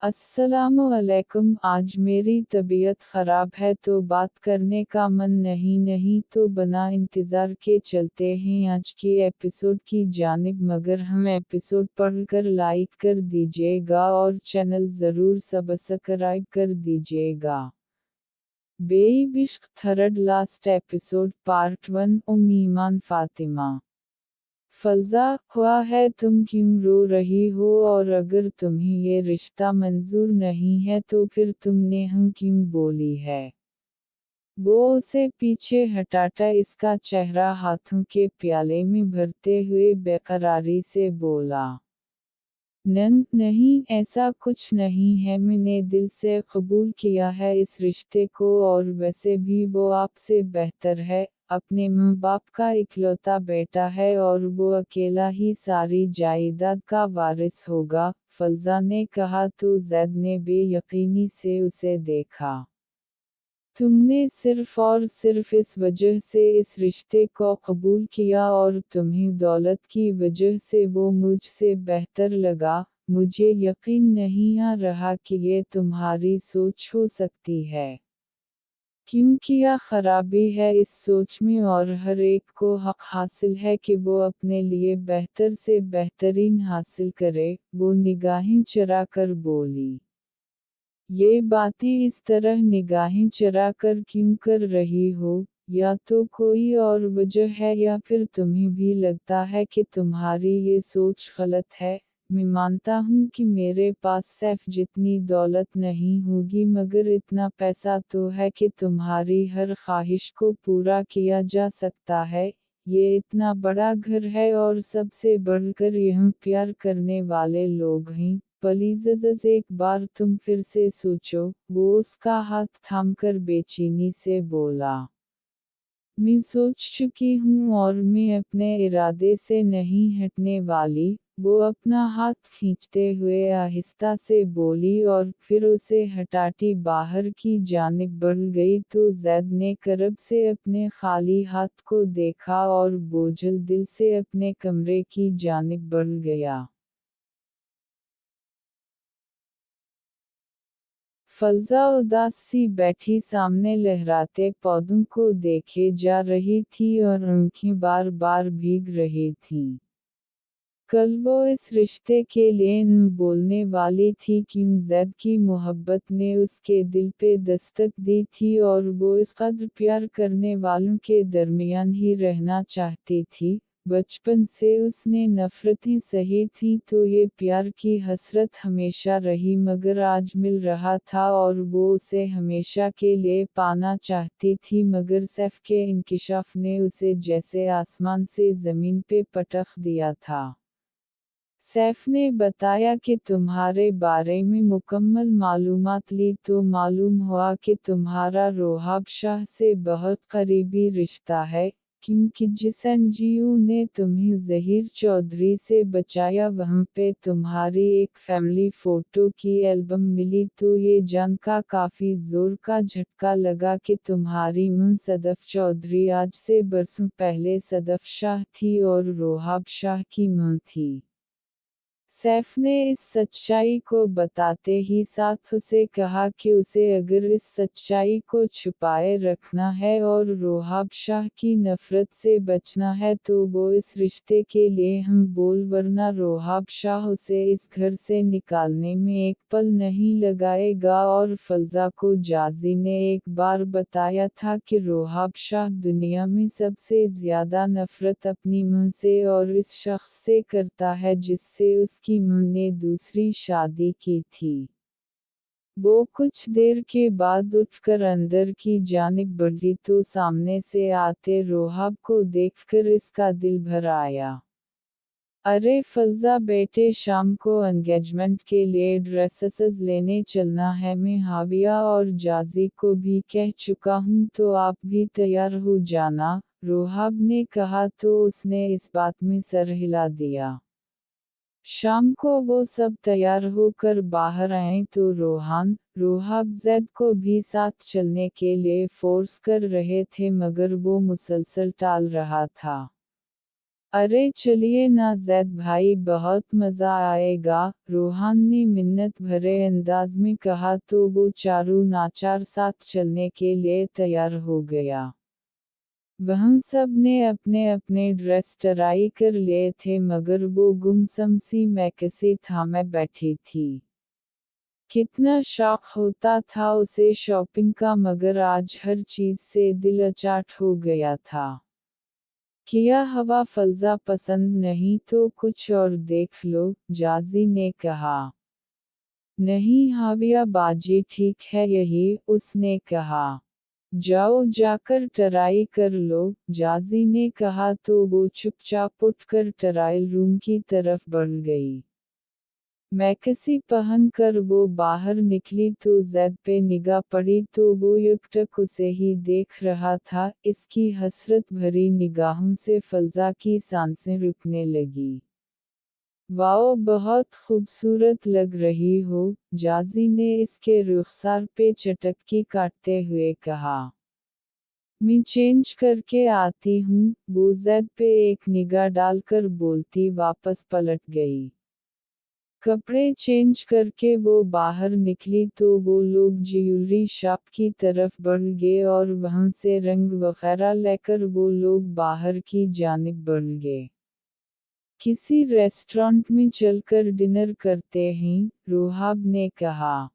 अस्सलामु अलैकुम। आज मेरी तबीयत ख़राब है तो बात करने का मन नहीं तो बिना इंतज़ार के चलते हैं आज के एपिसोड की जानिब। मगर हम एपिसोड पढ़कर लाइक कर दीजिएगा और चैनल ज़रूर सब्सक्राइब कर दीजिएगा। बेइश्क थर्ड लास्ट एपिसोड पार्ट 1 ईमान फातिमा। फलजा, हुआ है तुम क्यों रो रही हो, और अगर तुम्हें ये रिश्ता मंजूर नहीं है तो फिर तुमने हम क्यों बोली है। वो उसे पीछे हटाता इसका चेहरा हाथों के प्याले में भरते हुए बेकरारी से बोला। नहीं, ऐसा कुछ नहीं है, मैंने दिल से कबूल किया है इस रिश्ते को, और वैसे भी वो आपसे बेहतर है, अपने माँ बाप का इकलौता बेटा है और वो अकेला ही सारी जायदाद का वारिस होगा। फलजा ने कहा तो ज़ैद ने बेयकीनी से उसे देखा। तुमने सिर्फ और सिर्फ इस वजह से इस रिश्ते को कबूल किया और तुम्हें दौलत की वजह से वो मुझसे बेहतर लगा। मुझे यकीन नहीं आ रहा कि ये तुम्हारी सोच हो सकती है। क्योंकि क्या खराबी है इस सोच में, और हर एक को हक हासिल है कि वो अपने लिए बेहतर से बेहतरीन हासिल करे। वो निगाहें चरा कर बोली। ये बातें इस तरह निगाहें चरा कर क्यों कर रही हो, या तो कोई और वजह है या फिर तुम्हें भी लगता है कि तुम्हारी ये सोच गलत है। मैं मानता हूँ कि मेरे पास सैफ जितनी दौलत नहीं होगी, मगर इतना पैसा तो है कि तुम्हारी हर ख्वाहिश को पूरा किया जा सकता है। ये इतना बड़ा घर है और सबसे बढ़कर यहाँ प्यार करने वाले लोग हैं। प्लीज़ एक बार तुम फिर से सोचो। वो उसका हाथ थामकर बेचैनी से बोला। मैं सोच चुकी हूँ और मैं अपने इरादे से नहीं हटने वाली। वो अपना हाथ खींचते हुए आहिस्ता से बोली और फिर उसे हटाती बाहर की जानिब बढ़ गई तो ज़ैद ने करब से अपने खाली हाथ को देखा और बोझल दिल से अपने कमरे की जानिब बढ़ गया। फलजा उदास सी बैठी सामने लहराते पौधों को देखे जा रही थी और आंखें बार बार भीग रही थीं। कल वो इस रिश्ते के लिए न बोलने वाली थी क्यों ज़ैद की मोहब्बत ने उसके दिल पे दस्तक दी थी और वो इस कदर प्यार करने वालों के दरमियान ही रहना चाहती थी। बचपन से उसने नफरतें सही थी तो ये प्यार की हसरत हमेशा रही, मगर आज मिल रहा था और वो उसे हमेशा के लिए पाना चाहती थी। मगर सैफ के इंकिशाफ ने उसे जैसे आसमान से ज़मीन पे पटख दिया था। सैफ ने बताया कि तुम्हारे बारे में मुकम्मल मालूमात ली तो मालूम हुआ कि तुम्हारा रोहाब शाह से बहुत करीबी रिश्ता है, क्योंकि जिस एनजीओ ने तुम्हें ज़हीर चौधरी से बचाया वहाँ पे तुम्हारी एक फैमिली फ़ोटो की एल्बम मिली तो ये जानकर काफ़ी ज़ोर का झटका लगा कि तुम्हारी मां सदफ चौधरी आज से बरसों पहले सदफ शाह थी और रोहाब शाह की मां थी। सैफ ने इस सच्चाई को बताते ही साथ उसे कहा कि उसे अगर इस सच्चाई को छुपाए रखना है और रोहाब शाह की नफरत से बचना है तो वो इस रिश्ते के लिए हम बोल, वरना रोहाब शाह उसे इस घर से निकालने में एक पल नहीं लगाएगा। और फलजा को जाजी ने एक बार बताया था कि रोहाब शाह दुनिया में सबसे ज़्यादा नफरत अपनी मां से और इस शख्स से करता है जिससे उसकी मां ने दूसरी शादी की थी। वो कुछ देर के बाद उठकर अंदर की जानिब बढ़ी तो सामने से आते रोहाब को देखकर इसका दिल भर आया। अरे फलजा बेटे, शाम को एंगेजमेंट के लिए ड्रेसेस लेने चलना है, मैं हाविया और जाजी को भी कह चुका हूँ तो आप भी तैयार हो जाना, रोहाब ने कहा तो उसने इस बात में सर हिला दिया। शाम को वो सब तैयार होकर बाहर आए तो रोहाब ज़ैद को भी साथ चलने के लिए फोर्स कर रहे थे, मगर वो मुसलसल टाल रहा था। अरे चलिए ना ज़ैद भाई, बहुत मज़ा आएगा, रोहान ने मिन्नत भरे अंदाज में कहा तो वो चारों नाचार साथ चलने के लिए तैयार हो गया। वह सब ने अपने अपने ड्रेस टराई कर लिए थे मगर वो गुमसम सी मैकसी थामे बैठी थी। कितना शौक होता था उसे शॉपिंग का मगर आज हर चीज़ से दिल अचाट हो गया था। किया हवा फलजा पसंद नहीं तो कुछ और देख लो, जाजी ने कहा। नहीं हाविया बाजी ठीक है यही, उसने कहा। जाओ जाकर टराई कर लो, जाजी ने कहा तो वो चुपचाप उठकर टरायल रूम की तरफ बढ़ गई। मैकसी पहन कर वो बाहर निकली तो ज़ैद पे निगाह पड़ी तो वो एकटक उसे ही देख रहा था। इसकी हसरत भरी निगाहों से फलजा की सांसें रुकने लगी। वाओ बहुत खूबसूरत लग रही हो, जाजी ने इसके रुखसार पे चटक्की काटते हुए कहा। मैं चेंज करके आती हूँ, वो ज़ैद पे एक निगाह डालकर बोलती वापस पलट गई। कपड़े चेंज करके वो बाहर निकली तो वो लोग ज्वेलरी शॉप की तरफ बढ़ गए और वहां से रंग वगैरह लेकर वो लोग बाहर की जानिब बढ़ गए। किसी रेस्टोरेंट में चलकर डिनर करते हैं, रोहाब ने कहा।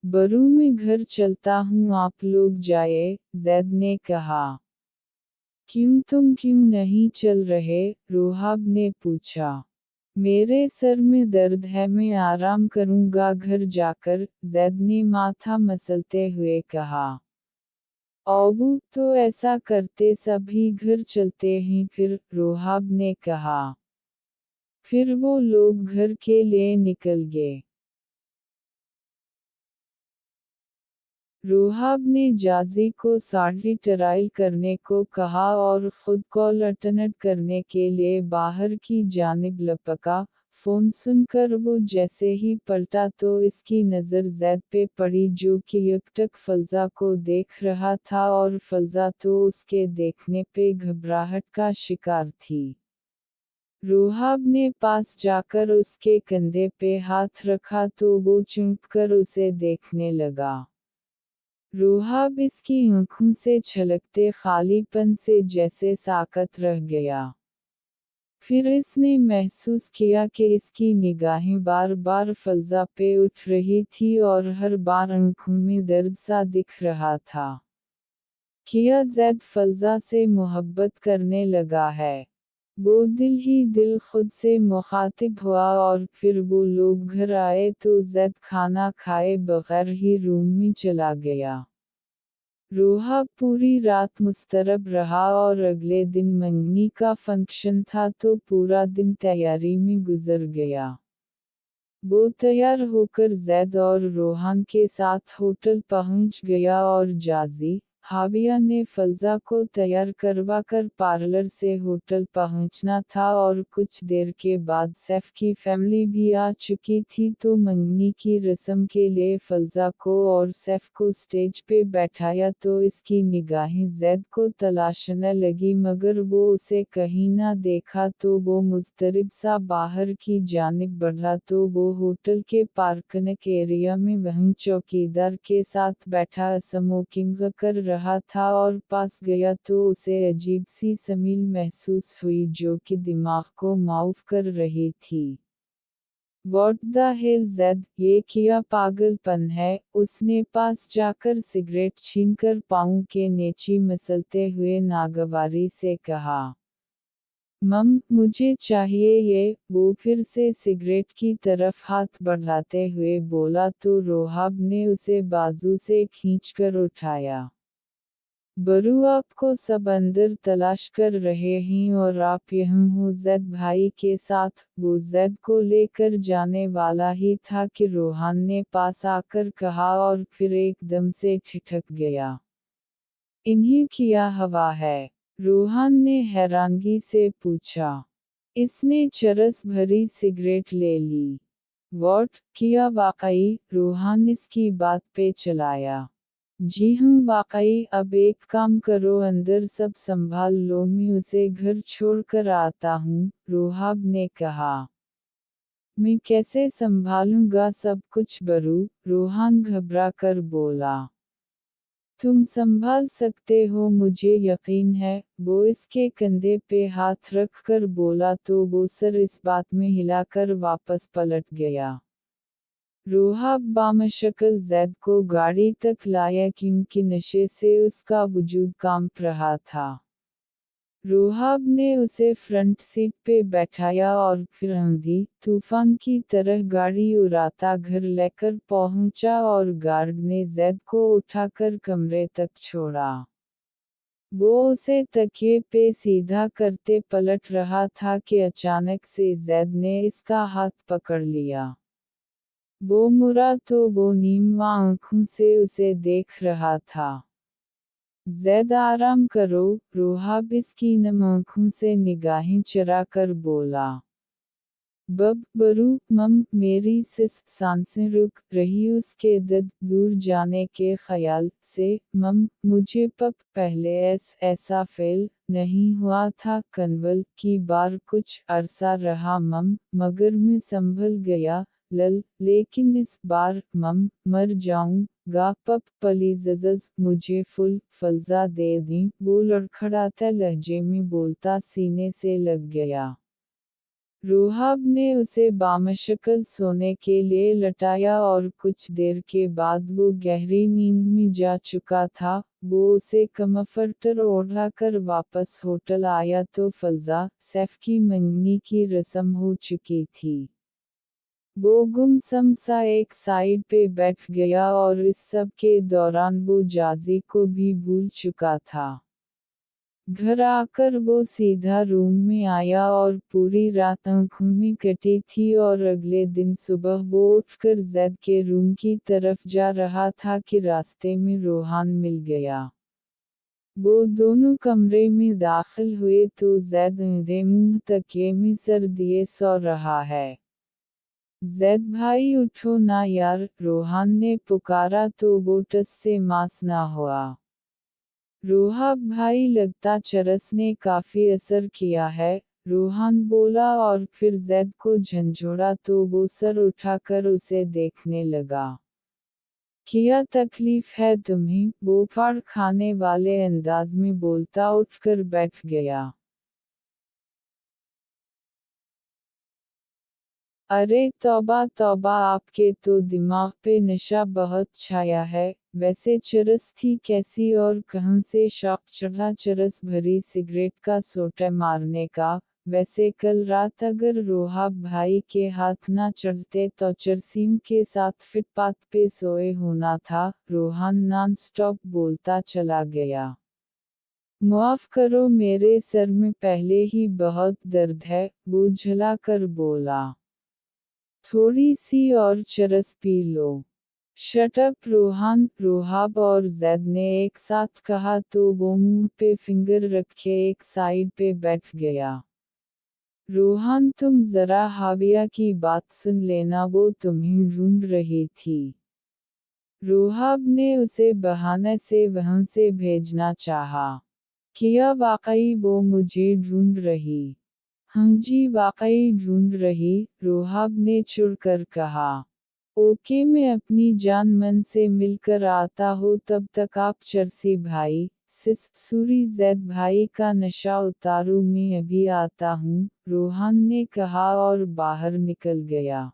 बरू में घर चलता हूँ आप लोग जाए, ज़ैद ने कहा। क्यों तुम क्यों नहीं चल रहे, रोहाब ने पूछा। मेरे सर में दर्द है मैं आराम करूंगा घर जाकर, ज़ैद ने माथा मसलते हुए कहा। ओबू तो ऐसा करते सभी घर चलते हैं फिर, रोहाब ने कहा। फिर वो लोग घर के लिए निकल गए। रोहाब ने जाजी को साड़ी टराई करने को कहा और खुद को लटनट करने के लिए बाहर की जानिब लपका। फोन सुनकर वो जैसे ही पलटा तो इसकी नज़र ज़ैद पे पड़ी जो कि एकटक फलजा को देख रहा था और फलजा तो उसके देखने पे घबराहट का शिकार थी। रोहाब ने पास जाकर उसके कंधे पे हाथ रखा तो वो चौंक कर उसे देखने लगा। रोहाब इसकी आँखों से छलकते खालीपन से जैसे साकत रह गया। फिर इसने महसूस किया कि इसकी निगाहें बार बार फलजा पे उठ रही थी और हर बार आँखों में दर्द सा दिख रहा था। किया ज़ैद फलजा से मोहब्बत करने लगा है। वो दिल ही दिल खुद से मुखातिब हुआ और फिर वो लोग घर आए तो ज़ैद खाना खाए बगैर ही रूम में चला गया। रोहाब पूरी रात मुस्तरब रहा और अगले दिन मंगनी का फंक्शन था तो पूरा दिन तैयारी में गुजर गया। वो तैयार होकर ज़ैद और रोहान के साथ होटल पहुंच गया और जाजी, हाविया ने फलजा को तैयार करवा कर पार्लर से होटल पहुंचना था और कुछ देर के बाद सैफ की फैमिली भी आ चुकी थी तो मंगनी की रस्म के लिए फलजा को और सैफ को स्टेज पे बैठाया तो इसकी निगाहें ज़ैद को तलाशने लगी मगर वो उसे कहीं ना देखा तो वो मुज़तरिब सा बाहर की जानिब बढ़ा तो वो होटल के पार्कनिक एरिया में वहीं चौकीदार के साथ बैठा स्मोकिंग कर रहा था और पास गया तो उसे अजीब सी स्मेल महसूस हुई जो कि दिमाग को माउफ कर रही थी। व्हाट द हेल ज़ैद, ये क्या पागलपन है, उसने पास जाकर सिगरेट छीनकर पाँव के नीचे मसलते हुए नागवारी से कहा। मुझे चाहिए ये, वो फिर से सिगरेट की तरफ हाथ बढ़ाते हुए बोला तो रोहाब ने उसे बाजू से खींचकर उठाया। बरू आपको सब अंदर तलाश कर रहे हैं और आप यहाँ हो ज़ैद भाई के साथ, वो ज़ैद को लेकर जाने वाला ही था कि रोहान ने पास आकर कहा और फिर एकदम से ठिठक गया। इन्हीं किया हवा है? रोहान ने हैरानगी से पूछा। इसने चरस भरी सिगरेट ले ली। वॉट किया वाकई, रोहान इसकी बात पे चलाया। जी हाँ वाकई, अब एक काम करो, अंदर सब संभाल लो, मैं उसे घर छोड़कर आता हूँ, रोहाब ने कहा। मैं कैसे संभालूंगा सब कुछ बरू, रोहान घबरा कर बोला। तुम संभाल सकते हो, मुझे यकीन है, वो इसके कंधे पे हाथ रख कर बोला तो वो सर इस बात में हिलाकर वापस पलट गया। रोहाब बामशक्ल जैद को गाड़ी तक लाया क्योंकि नशे से उसका वजूद कांप रहा था। रोहाब ने उसे फ्रंट सीट पे बैठाया और फिर आंधी तूफान की तरह गाड़ी उड़ाता घर लेकर पहुंचा और गार्ड ने जैद को उठाकर कमरे तक छोड़ा। वो उसे तकिए पे सीधा करते पलट रहा था कि अचानक से जैद ने इसका हाथ पकड़ लिया। वो मुड़ा तो वो नीम आंखों से उसे देख रहा था। ज़ैद आराम करो, रोहाब इसकी नम आंखों से निगाहें चरा कर बोला। बरू मम, मेरी सांसें रुक रही उसके दर्द दूर जाने के ख्याल से। मम, मुझे पहले ऐसा फेल नहीं हुआ था कन्वल की बार कुछ अरसा रहा मम, मगर मैं संभल गया लेकिन इस बार मम मर जाऊंगा प्लीज़ मुझे फलजा दे दी। वो लड़खड़ाते लहजे में बोलता सीने से लग गया। रोहाब ने उसे बामशक्ल सोने के लिए लटाया और कुछ देर के बाद वो गहरी नींद में जा चुका था। वो उसे कम्फर्टर ओढ़ाकर वापस होटल आया तो फलजा सैफ की मंगनी की रस्म हो चुकी थी। वो गुमसम सा एक साइड पे बैठ गया और इस सब के दौरान वो जाजी को भी भूल चुका था। घर आकर वो सीधा रूम में आया और पूरी रात आंखों में कटी थी और अगले दिन सुबह वो उठकर जैद के रूम की तरफ जा रहा था कि रास्ते में रोहान मिल गया। वो दोनों कमरे में दाखिल हुए तो जैद अंधे मुंह तकिए में सर दिए सो रहा है। जैद भाई उठो ना यार, रोहान ने पुकारा तो वो टस से मास ना हुआ। रोहाब भाई लगता चरस ने काफी असर किया है, रोहान बोला और फिर जैद को झंझोड़ा तो वो सर उठाकर उसे देखने लगा। क्या तकलीफ है तुम्हें, वो फाड़ खाने वाले अंदाज में बोलता उठकर बैठ गया। अरे तौबा तौबा, आपके तो दिमाग पे नशा बहुत छाया है। वैसे चरस थी कैसी और कहाँ से शौक चढ़ा चरस भरी सिगरेट का सोटा मारने का। वैसे कल रात अगर रोहाब भाई के हाथ ना चढ़ते तो चरसीम के साथ फुटपाथ पे सोए होना था। रोहान नॉन स्टॉप बोलता चला गया। माफ करो, मेरे सर में पहले ही बहुत दर्द है, वो झला कर बोला। थोड़ी सी और चरस P low. Shut up Rohan, रोहाब और जैद ने एक साथ कहा तो वो मुंह पे फिंगर रखे एक साइड पे बैठ गया। रोहान तुम जरा हाविया की बात सुन लेना, वो तुम्हें ढूंढ रही थी। रोहाब ने उसे बहाने से वहां से भेजना चाहा। क्या वाकई वो मुझे ढूंढ रही? हाँ जी वाकई ढूंढ रही, रोहाब ने चिढ़कर कहा। ओके, मैं अपनी जान मन से मिलकर आता हूँ, तब तक आप चरसी भाई सूरी जैद भाई का नशा उतारू, मैं अभी आता हूँ, रोहान ने कहा और बाहर निकल गया।